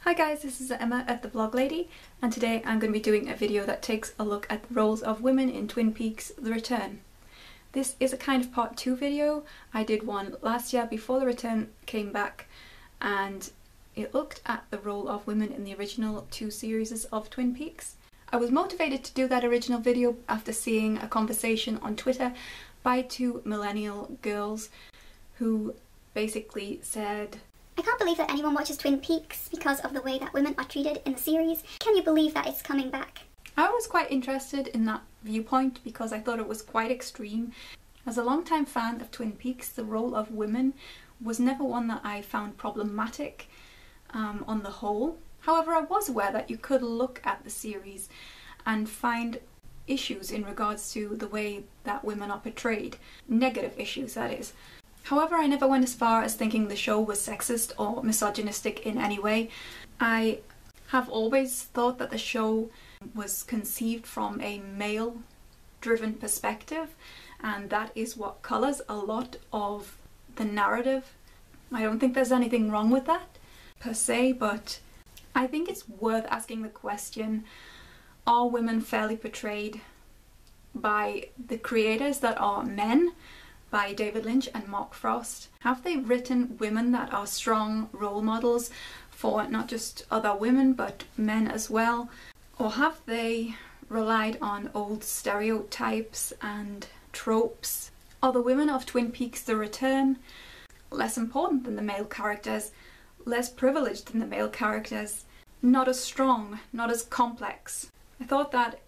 Hi guys, this is Emma at The Blog Lady, and today I'm going to be doing a video that takes a look at the roles of women in Twin Peaks: The Return. This is a kind of part 2 video. I did one last year before The Return came back, and it looked at the role of women in the original 2 series of Twin Peaks. I was motivated to do that original video after seeing a conversation on Twitter by 2 millennial girls who basically said, "I can't believe that anyone watches Twin Peaks because of the way that women are treated in the series. Can you believe that it's coming back?" I was quite interested in that viewpoint because I thought it was quite extreme. As a long-time fan of Twin Peaks, the role of women was never one that I found problematic on the whole. However, I was aware that you could look at the series and find issues in regards to the way that women are portrayed. Negative issues, that is. However, I never went as far as thinking the show was sexist or misogynistic in any way. I have always thought that the show was conceived from a male-driven perspective, and that is what colours a lot of the narrative. I don't think there's anything wrong with that, per se, but I think it's worth asking the question, are women fairly portrayed by the creators that are men? By David Lynch and Mark Frost? Have they written women that are strong role models for not just other women but men as well? Or have they relied on old stereotypes and tropes? Are the women of Twin Peaks: The Return less important than the male characters, less privileged than the male characters, not as strong, not as complex? I thought that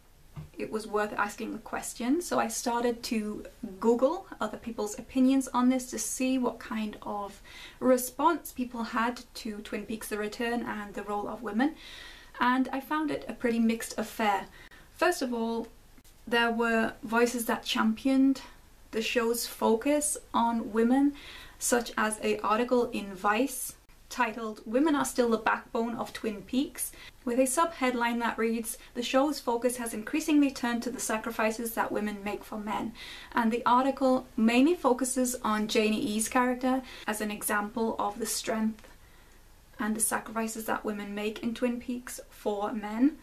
it was worth asking the question, so I started to Google other people's opinions on this to see what kind of response people had to Twin Peaks: The Return and the role of women, and I found it a pretty mixed affair. First of all, there were voices that championed the show's focus on women, such as an article in Vice titled "Women Are Still the Backbone of Twin Peaks," with a sub-headline that reads, "The show's focus has increasingly turned to the sacrifices that women make for men." And the article mainly focuses on Janey-E's character as an example of the strength and the sacrifices that women make in Twin Peaks for men.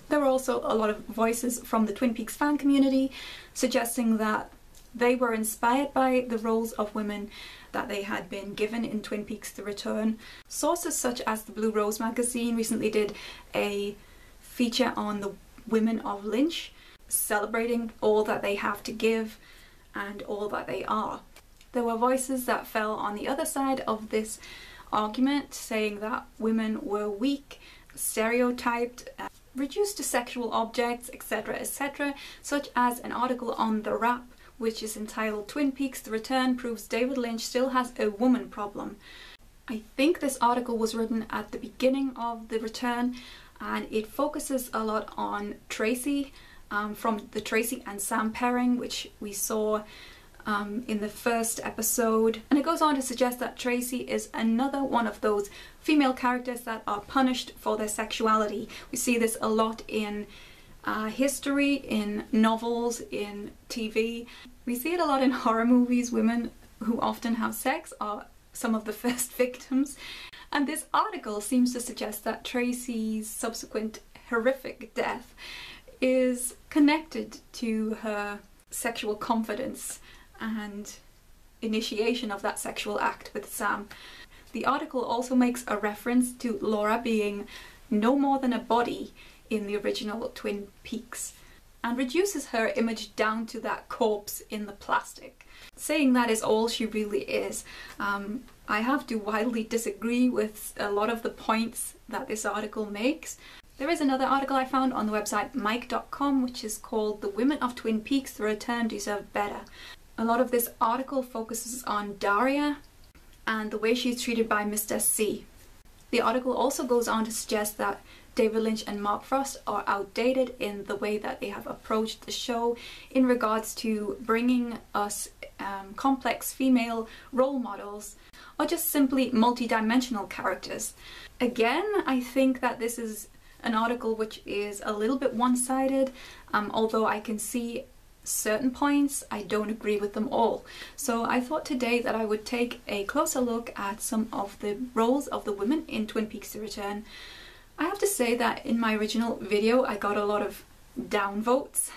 There were also a lot of voices from the Twin Peaks fan community suggesting that they were inspired by the roles of women that they had been given in Twin Peaks: The Return. Sources such as the Blue Rose magazine recently did a feature on the women of Lynch, celebrating all that they have to give and all that they are. There were voices that fell on the other side of this argument, saying that women were weak, stereotyped, reduced to sexual objects, etc., etc., such as an article on The Wrap, which is entitled "Twin Peaks: The Return Proves David Lynch Still Has a Woman Problem." I think this article was written at the beginning of The Return, and it focuses a lot on Tracy, from the Tracy and Sam pairing, which we saw in the first episode. And it goes on to suggest that Tracy is another one of those female characters that are punished for their sexuality. We see this a lot in history, in novels, in TV. We see it a lot in horror movies. Women who often have sex are some of the first victims. And this article seems to suggest that Tracy's subsequent horrific death is connected to her sexual confidence and initiation of that sexual act with Sam. The article also makes a reference to Laura being no more than a body in the original Twin Peaks, and reduces her image down to that corpse in the plastic, saying that is all she really is. I have to wildly disagree with a lot of the points that this article makes. There is another article I found on the website Mike.com, which is called "The Women of Twin Peaks: The Return Deserve Better." A lot of this article focuses on Daria and the way she's treated by Mr. C. The article also goes on to suggest that David Lynch and Mark Frost are outdated in the way that they have approached the show in regards to bringing us complex female role models, or just simply multi-dimensional characters. Again, I think that this is an article which is a little bit one-sided, although I can see certain points I don't agree with them all. So I thought today that I would take a closer look at some of the roles of the women in Twin Peaks: The Return. I have to say that in my original video I got a lot of downvotes.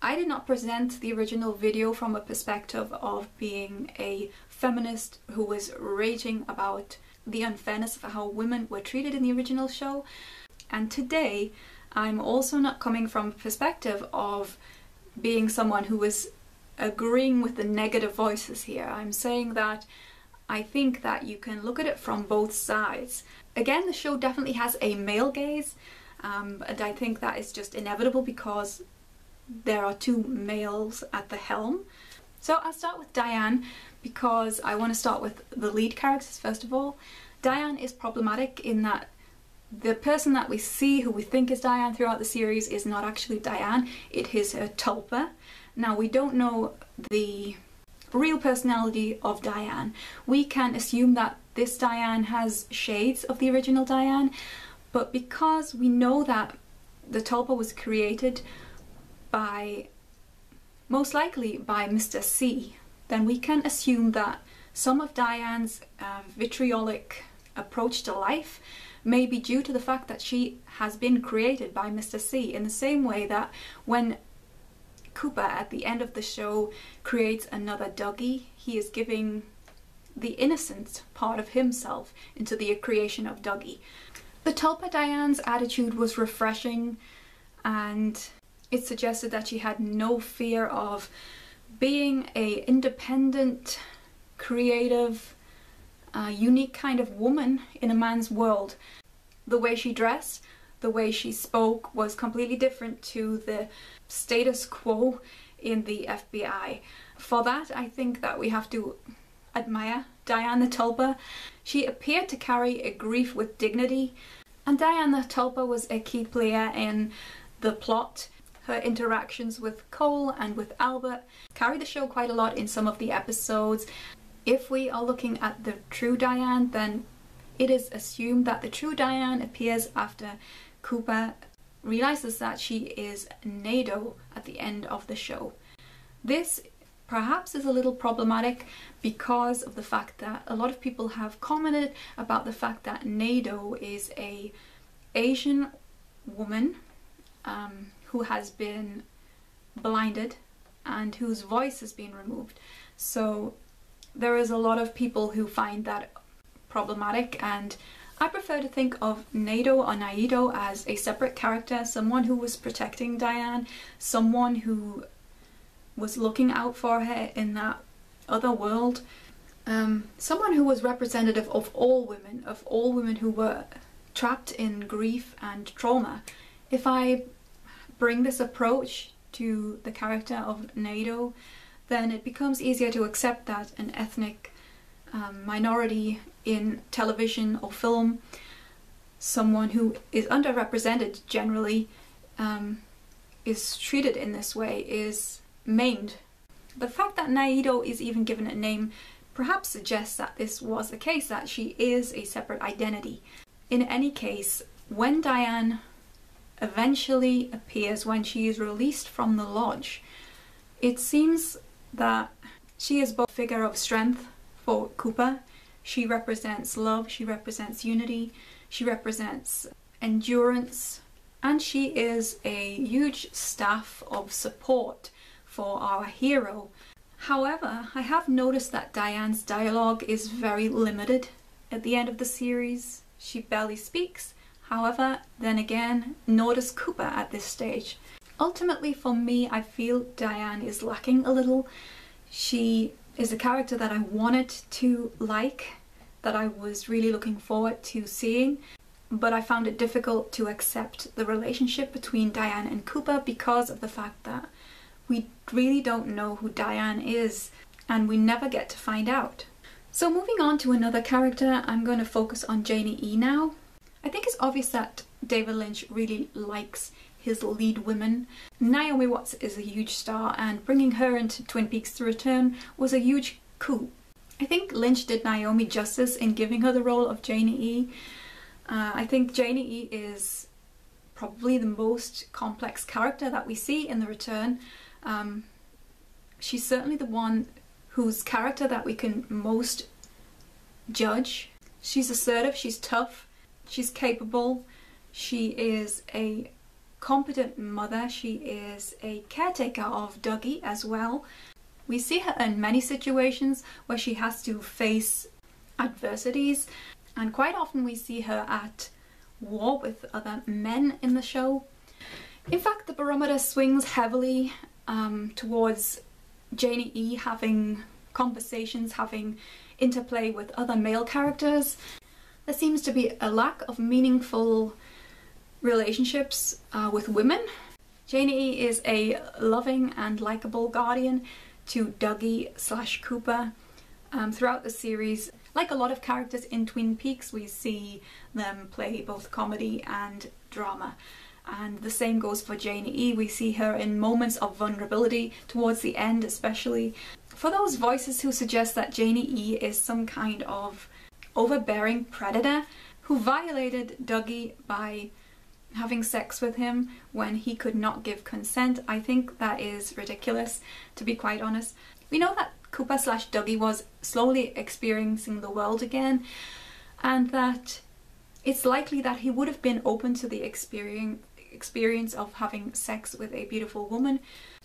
I did not present the original video from a perspective of being a feminist who was raging about the unfairness of how women were treated in the original show. And today I'm also not coming from a perspective of being someone who was agreeing with the negative voices here. I'm saying that I think that you can look at it from both sides. Again, the show definitely has a male gaze, and I think that is just inevitable because there are two males at the helm. So I'll start with Diane because I want to start with the lead characters first of all. Diane is problematic in that the person that we see, who we think is Diane throughout the series, is not actually Diane, it is her tulpa. Now, we don't know the real personality of Diane. We can assume that this Diane has shades of the original Diane, but because we know that the tulpa was created by, most likely by Mr. C, then we can assume that some of Diane's vitriolic approach to life may be due to the fact that she has been created by Mr. C, in the same way that when Cooper at the end of the show creates another Dougie, he is giving the innocent part of himself into the creation of Dougie. The tulpa Diane's attitude was refreshing, and it suggested that she had no fear of being an independent, creative, unique kind of woman in a man's world. The way she dressed, the way she spoke was completely different to the status quo in the FBI. For that, I think that we have to admire Diane the Tulpa. She appeared to carry a grief with dignity, and Diane the Tulpa was a key player in the plot. Her interactions with Cole and with Albert carry the show quite a lot in some of the episodes. If we are looking at the true Diane, then it is assumed that the true Diane appears after Cooper realizes that she is Nado at the end of the show. This perhaps is a little problematic because of the fact that a lot of people have commented about the fact that Nado is an Asian woman who has been blinded and whose voice has been removed. So there is a lot of people who find that problematic, and I prefer to think of Nado or Naido as a separate character, someone who was protecting Diane, someone who was looking out for her in that other world, someone who was representative of all women who were trapped in grief and trauma. If I bring this approach to the character of Nado, then it becomes easier to accept that an ethnic minority in television or film, someone who is underrepresented generally, is treated in this way, is maimed. The fact that Naido is even given a name perhaps suggests that this was the case, that she is a separate identity. In any case, when Diane eventually appears, when she is released from the lodge, it seems that she is both a figure of strength for Cooper. She represents love, she represents unity, she represents endurance, and she is a huge staff of support for our hero. However, I have noticed that Diane's dialogue is very limited at the end of the series. She barely speaks. However, then again, nor does Cooper at this stage. Ultimately, for me, I feel Diane is lacking a little. She is a character that I wanted to like, that I was really looking forward to seeing, but I found it difficult to accept the relationship between Diane and Cooper because of the fact that we really don't know who Diane is, and we never get to find out. So moving on to another character, I'm going to focus on Janey-E now. I think it's obvious that David Lynch really likes his lead women. Naomi Watts is a huge star, and bringing her into Twin Peaks: The Return was a huge coup. I think Lynch did Naomi justice in giving her the role of Janey-E. I think Janey-E is probably the most complex character that we see in The Return. She's certainly the one whose character that we can most judge. She's assertive, she's tough, she's capable, she is a competent mother, she is a caretaker of Dougie as well. We see her in many situations where she has to face adversities, and quite often we see her at war with other men in the show. In fact, the barometer swings heavily towards Janey-E having conversations, having interplay with other male characters. There seems to be a lack of meaningful relationships with women. Janey-E is a loving and likable guardian to Dougie/Cooper throughout the series. Like a lot of characters in Twin Peaks, we see them play both comedy and drama. And the same goes for Janey-E. We see her in moments of vulnerability towards the end especially. For those voices who suggest that Janey-E is some kind of overbearing predator who violated Dougie by having sex with him when he could not give consent, I think that is ridiculous, to be quite honest. We know that Cooper/Dougie was slowly experiencing the world again, and that it's likely that he would have been open to the experience of having sex with a beautiful woman.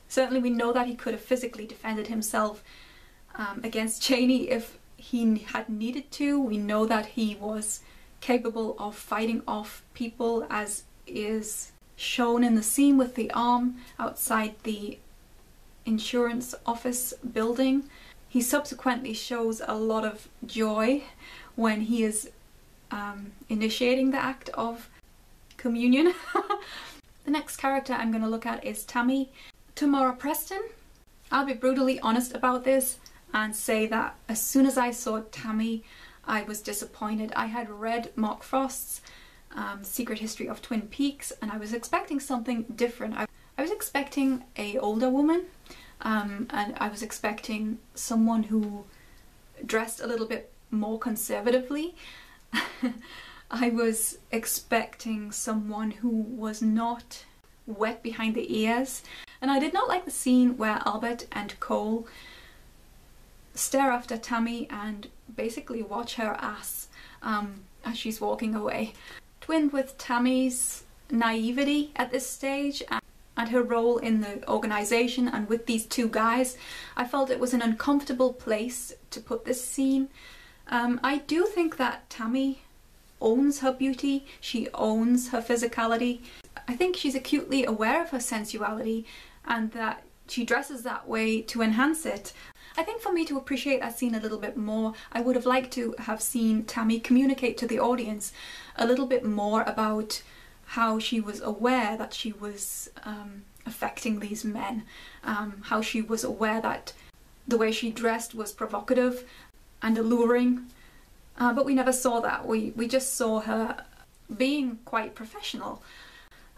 Certainly we know that he could have physically defended himself against Janey if he had needed to. We know that he was capable of fighting off people, as is shown in the scene with the arm outside the insurance office building. He subsequently shows a lot of joy when he is initiating the act of communion. The next character I'm going to look at is Tammy Preston. I'll be brutally honest about this and say that as soon as I saw Tammy, I was disappointed. I had read Mark Frost's Secret History of Twin Peaks, and I was expecting something different. I was expecting an older woman, and I was expecting someone who dressed a little bit more conservatively. I was expecting someone who was not wet behind the ears, and I did not like the scene where Albert and Cole stare after Tammy and basically watch her ass as she's walking away. Twinned with Tammy's naivety at this stage and her role in the organisation and with these two guys, I felt it was an uncomfortable place to put this scene. I do think that Tammy owns her beauty, she owns her physicality. I think she's acutely aware of her sensuality and that she dresses that way to enhance it. I think for me to appreciate that scene a little bit more, I would have liked to have seen Tammy communicate to the audience a little bit more about how she was aware that she was affecting these men, how she was aware that the way she dressed was provocative and alluring, but we never saw that. We just saw her being quite professional,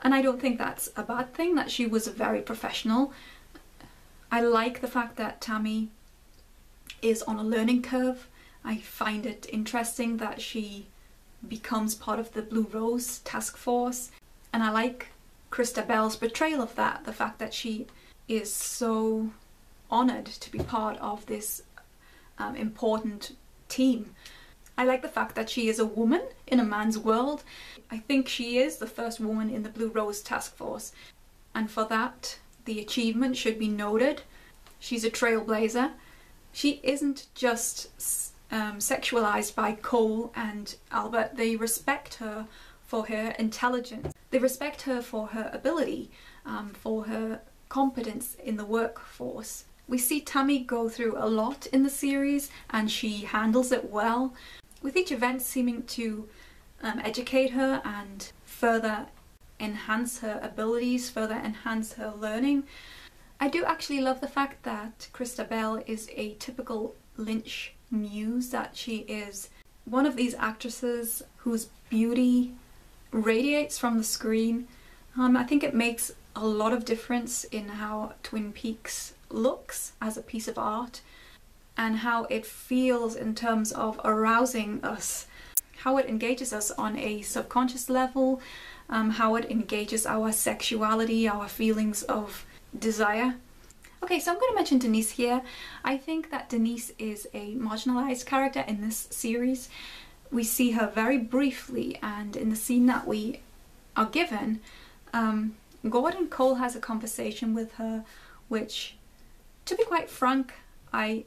and I don't think that's a bad thing, that she was very professional. I like the fact that Tammy is on a learning curve. I find it interesting that she becomes part of the Blue Rose task force, and I like Christabel's portrayal of that, the fact that she is so honoured to be part of this important team. I like the fact that she is a woman in a man's world. I think she is the first woman in the Blue Rose task force, and for that the achievement should be noted. She's a trailblazer. She isn't just sexualized by Cole and Albert. They respect her for her intelligence. They respect her for her ability, for her competence in the workforce. We see Tammy go through a lot in the series and she handles it well, with each event seeming to educate her and further enhance her abilities, further enhance her learning. I do actually love the fact that Christabel is a typical Lynch muse, that she is one of these actresses whose beauty radiates from the screen. I think it makes a lot of difference in how Twin Peaks looks as a piece of art and how it feels in terms of arousing us, how it engages us on a subconscious level, how it engages our sexuality, our feelings of desire. Okay, so I'm going to mention Denise here. I think that Denise is a marginalized character in this series. We see her very briefly, and in the scene that we are given, Gordon Cole has a conversation with her, which, to be quite frank, I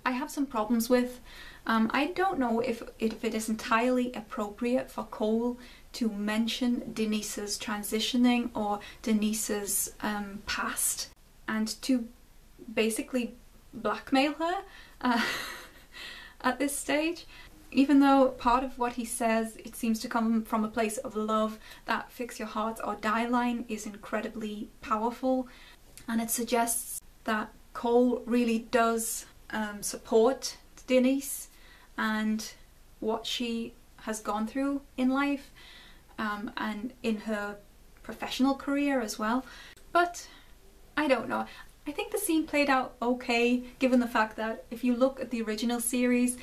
have some problems with. I don't know if it is entirely appropriate for Cole to mention Denise's transitioning or Denise's past, and to basically blackmail her at this stage. Even though part of what he says, it seems to come from a place of love, that fix your heart or die line is incredibly powerful, and it suggests that Cole really does support Denise and what she has gone through in life, and in her professional career as well. But I don't know. I think the scene played out okay, given the fact that if you look at the original series,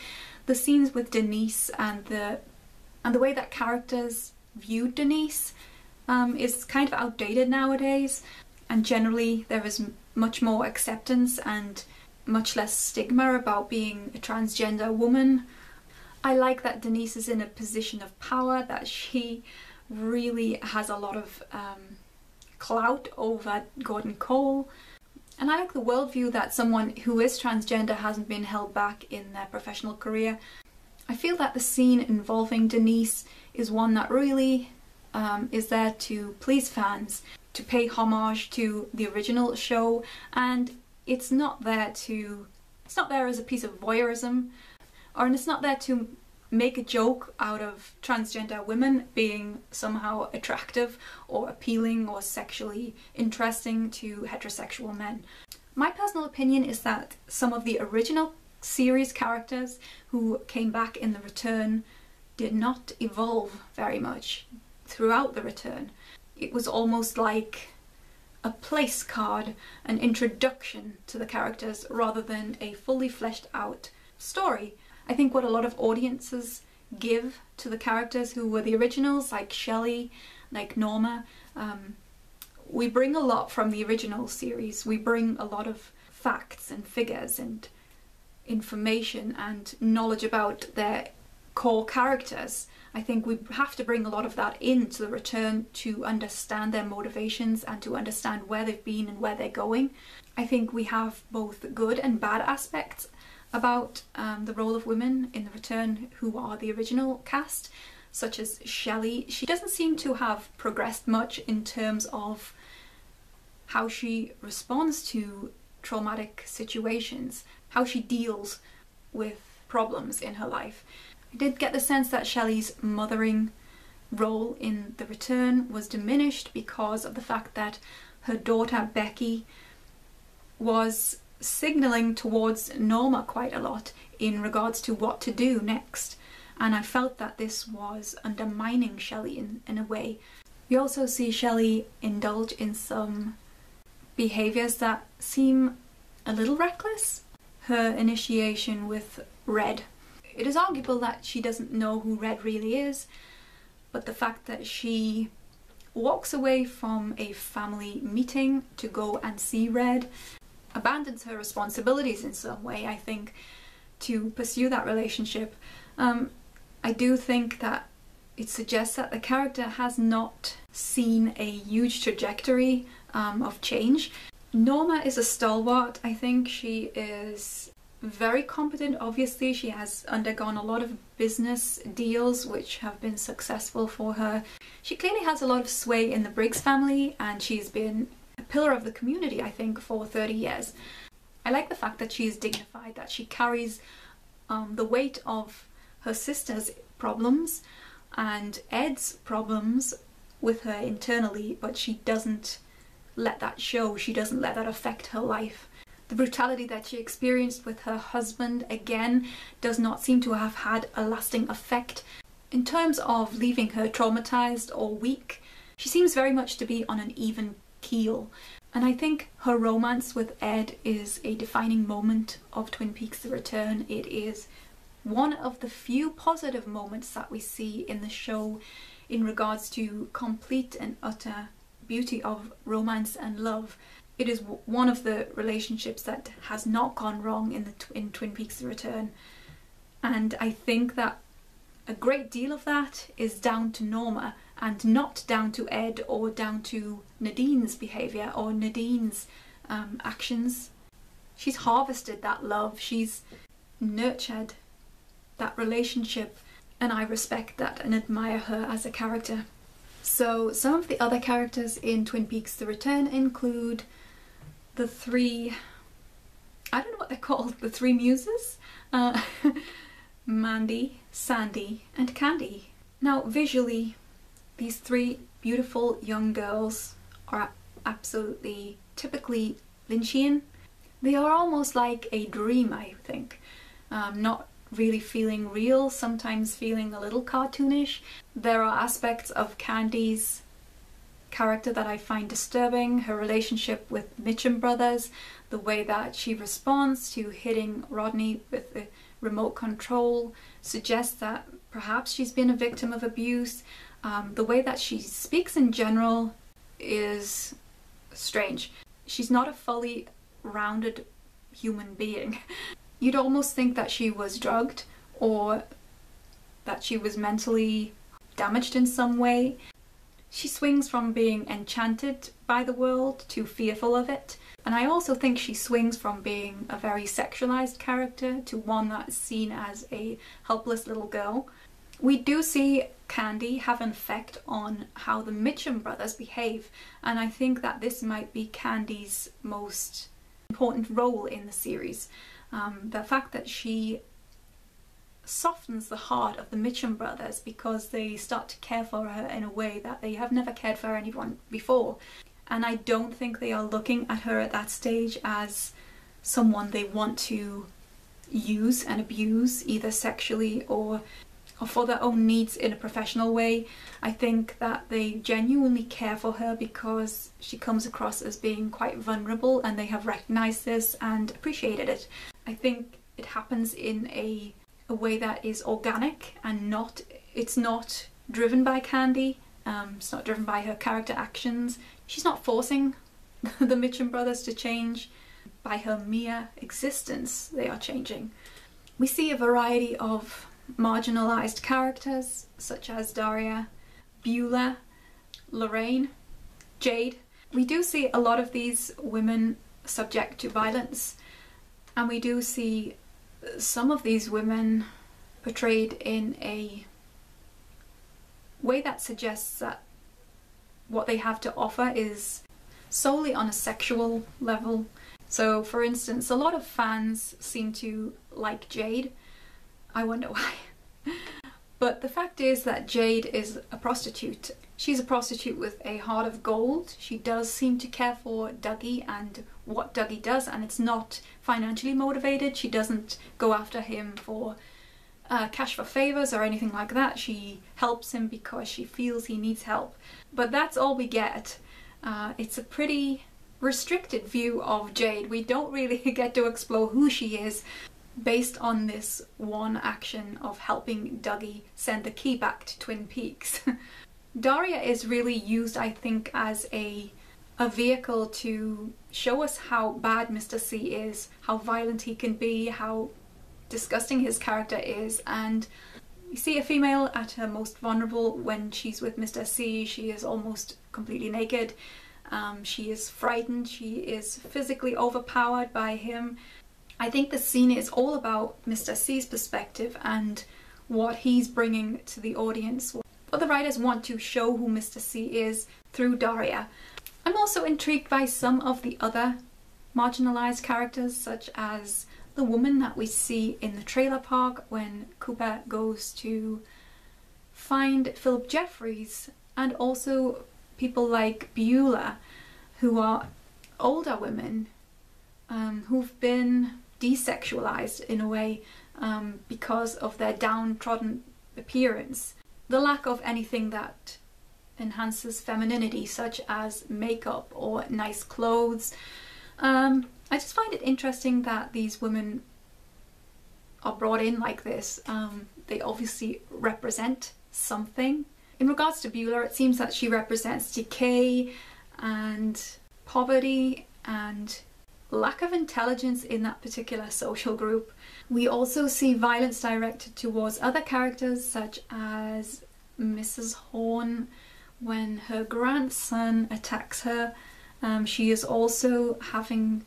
the scenes with Denise and the way that characters viewed Denise is kind of outdated nowadays, and generally there is much more acceptance and much less stigma about being a transgender woman. I like that Denise is in a position of power, that she really has a lot of clout over Gordon Cole. And I like the worldview that someone who is transgender hasn't been held back in their professional career. I feel that the scene involving Denise is one that really is there to please fans, to pay homage to the original show, and it's not there as a piece of voyeurism, and it's not there to make a joke out of transgender women being somehow attractive or appealing or sexually interesting to heterosexual men. My personal opinion is that some of the original series characters who came back in the return did not evolve very much throughout the return. It was almost like a place card, an introduction to the characters, rather than a fully fleshed out story. I think what a lot of audiences give to the characters who were the originals, like Shelley, like Norma, we bring a lot from the original series. We bring a lot of facts and figures and information and knowledge about their core characters. I think we have to bring a lot of that into the return to understand their motivations and to understand where they've been and where they're going. I think we have both good and bad aspects about the role of women in the return who are the original cast, such as Shelley. She doesn't seem to have progressed much in terms of how she responds to traumatic situations, how she deals with problems in her life. I did get the sense that Shelley's mothering role in the return was diminished because of the fact that her daughter Becky was signalling towards Norma quite a lot in regards to what to do next, and I felt that this was undermining Shelley in a way. We also see Shelley indulge in some behaviours that seem a little reckless. Her initiation with Red. It is arguable that she doesn't know who Red really is, but the fact that she walks away from a family meeting to go and see Red, abandons her responsibilities in some way, I think, to pursue that relationship. I do think that it suggests that the character has not seen a huge trajectory of change. Norma is a stalwart. I think she is very competent. Obviously, she has undergone a lot of business deals which have been successful for her. She clearly has a lot of sway in the Briggs family, and she's been a pillar of the community, I think, for 30 years. I like the fact that she is dignified, that she carries the weight of her sister's problems and Ed's problems with her internally, but she doesn't let that show, she doesn't let that affect her life. The brutality that she experienced with her husband, again, does not seem to have had a lasting effect. In terms of leaving her traumatized or weak, she seems very much to be on an even keel. And I think her romance with Ed is a defining moment of Twin Peaks: The Return. It is one of the few positive moments that we see in the show in regards to complete and utter beauty of romance and love. It is one of the relationships that has not gone wrong in Twin Peaks: The Return, and I think that a great deal of that is down to Norma and not down to Ed or down to Nadine's behaviour or Nadine's actions. She's harvested that love, she's nurtured that relationship, and I respect that and admire her as a character. So some of the other characters in Twin Peaks: The Return include the three, I don't know what they're called, the three muses? Mandy, Sandy and Candy. Now visually, these three beautiful young girls are absolutely typically Lynchian. They are almost like a dream, I think. Not really feeling real, sometimes feeling a little cartoonish. There are aspects of Candy's character that I find disturbing. Her relationship with Mitchum Brothers, the way that she responds to hitting Rodney with the remote control suggests that perhaps she's been a victim of abuse. The way that she speaks in general is strange. She's not a fully rounded human being. You'd almost think that she was drugged or that she was mentally damaged in some way. She swings from being enchanted by the world to fearful of it. And I also think she swings from being a very sexualized character to one that is seen as a helpless little girl. We do see Candy have an effect on how the Mitchum brothers behave, and I think that this might be Candy's most important role in the series. The fact that she softens the heart of the Mitchum brothers because they start to care for her in a way that they have never cared for anyone before. And I don't think they are looking at her at that stage as someone they want to use and abuse, either sexually or for their own needs in a professional way. I think that they genuinely care for her because she comes across as being quite vulnerable, and they have recognised this and appreciated it. I think it happens in a way that is organic and it's not driven by Candy. It's not driven by her character actions. She's not forcing the Mitchum brothers to change. By her mere existence, they are changing. We see a variety of marginalized characters such as Daria, Beulah, Lorraine, Jade. We do see a lot of these women subject to violence, and we do see some of these women portrayed in a way that suggests that what they have to offer is solely on a sexual level. So for instance, a lot of fans seem to like Jade. I wonder why. But the fact is that Jade is a prostitute. She's a prostitute with a heart of gold. She does seem to care for Dougie and what Dougie does, and it's not financially motivated. She doesn't go after him for cash for favours or anything like that. She helps him because she feels he needs help. But that's all we get. It's a pretty restricted view of Jade. We don't really get to explore who she is based on this one action of helping Dougie send the key back to Twin Peaks. Daria is really used, I think, as a vehicle to show us how bad Mr. C is, how violent he can be, how disgusting his character is. And you see a female at her most vulnerable when she's with Mr. C. She is almost completely naked. She is frightened. She is physically overpowered by him. I think the scene is all about Mr. C's perspective and what he's bringing to the audience. But the writers want to show who Mr. C is through Daria. I'm also intrigued by some of the other marginalized characters, such as the woman that we see in the trailer park when Cooper goes to find Philip Jeffries, and also people like Beulah, who are older women who've been desexualized in a way because of their downtrodden appearance. The lack of anything that enhances femininity, such as makeup or nice clothes. I just find it interesting that these women are brought in like this. They obviously represent something. In regards to Beulah, it seems that she represents decay and poverty and lack of intelligence in that particular social group. We also see violence directed towards other characters, such as Mrs. Horn when her grandson attacks her. She's also been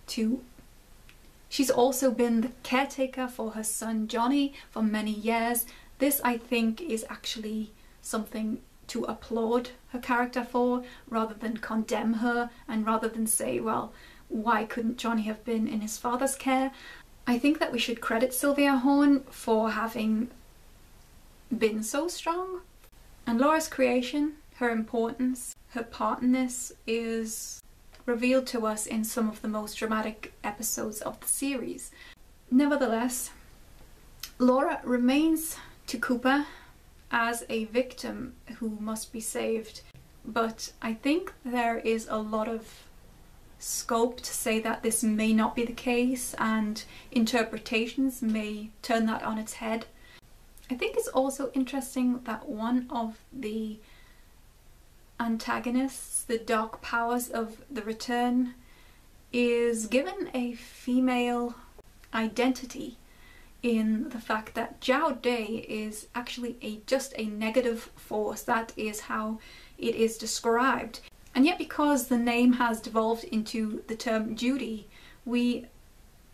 the caretaker for her son Johnny for many years. This, I think, is actually something to applaud her character for, rather than condemn her, and rather than say, well, why couldn't Johnny have been in his father's care? I think that we should credit Sylvia Horn for having been so strong. And Laura's creation, her importance, her part in this is revealed to us in some of the most dramatic episodes of the series. Nevertheless, Laura remains to Cooper as a victim who must be saved, but I think there is a lot of scope to say that this may not be the case, and interpretations may turn that on its head. I think it's also interesting that one of the antagonists, the dark powers of the Return, is given a female identity, in the fact that Zhao Day is actually just a negative force. That is how it is described. And yet, because the name has devolved into the term Judy, we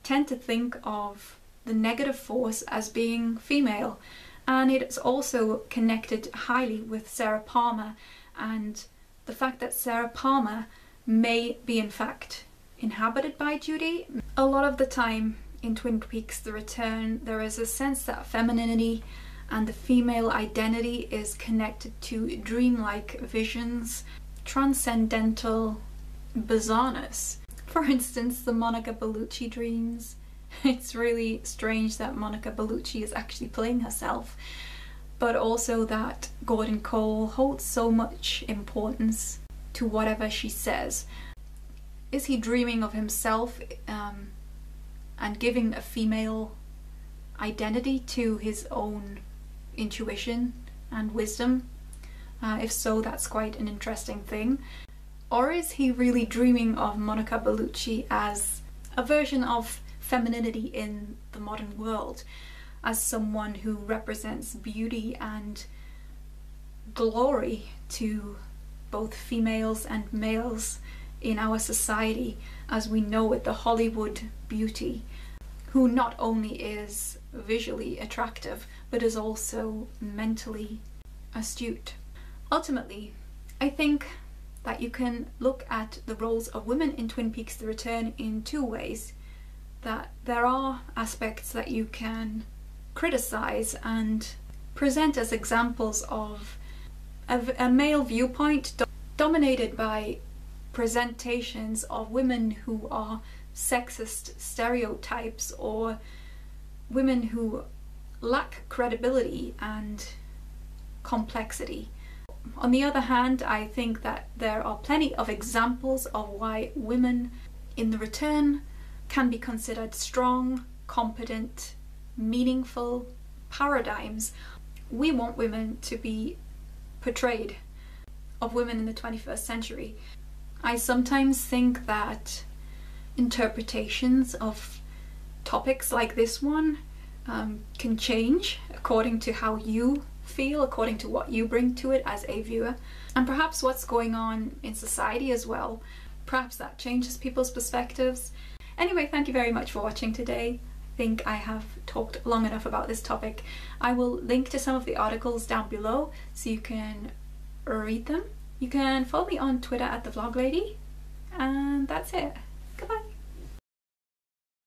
tend to think of the negative force as being female. And it's also connected highly with Sarah Palmer, and the fact that Sarah Palmer may be in fact inhabited by Judy. A lot of the time in Twin Peaks The Return, there is a sense that femininity and the female identity is connected to dreamlike visions, transcendental bizarreness. For instance, the Monica Bellucci dreams. It's really strange that Monica Bellucci is actually playing herself, but also that Gordon Cole holds so much importance to whatever she says. Is he dreaming of himself and giving a female identity to his own intuition and wisdom? If so, that's quite an interesting thing. Or is he really dreaming of Monica Bellucci as a version of femininity in the modern world, as someone who represents beauty and glory to both females and males in our society, as we know it, the Hollywood beauty, who not only is visually attractive but is also mentally astute. Ultimately, I think that you can look at the roles of women in Twin Peaks The Return in two ways. That there are aspects that you can criticize and present as examples of a male viewpoint dominated by presentations of women who are sexist stereotypes, or women who lack credibility and complexity. On the other hand, I think that there are plenty of examples of why women in The Return can be considered strong, competent, meaningful paradigms. We want women to be portrayed, of women in the 21st century. I sometimes think that interpretations of topics like this one can change according to how you feel, according to what you bring to it as a viewer, and perhaps what's going on in society as well. Perhaps that changes people's perspectives. Anyway, thank you very much for watching today. I think I have talked long enough about this topic. I will link to some of the articles down below so you can read them. You can follow me on Twitter at @thevloglady, and that's it.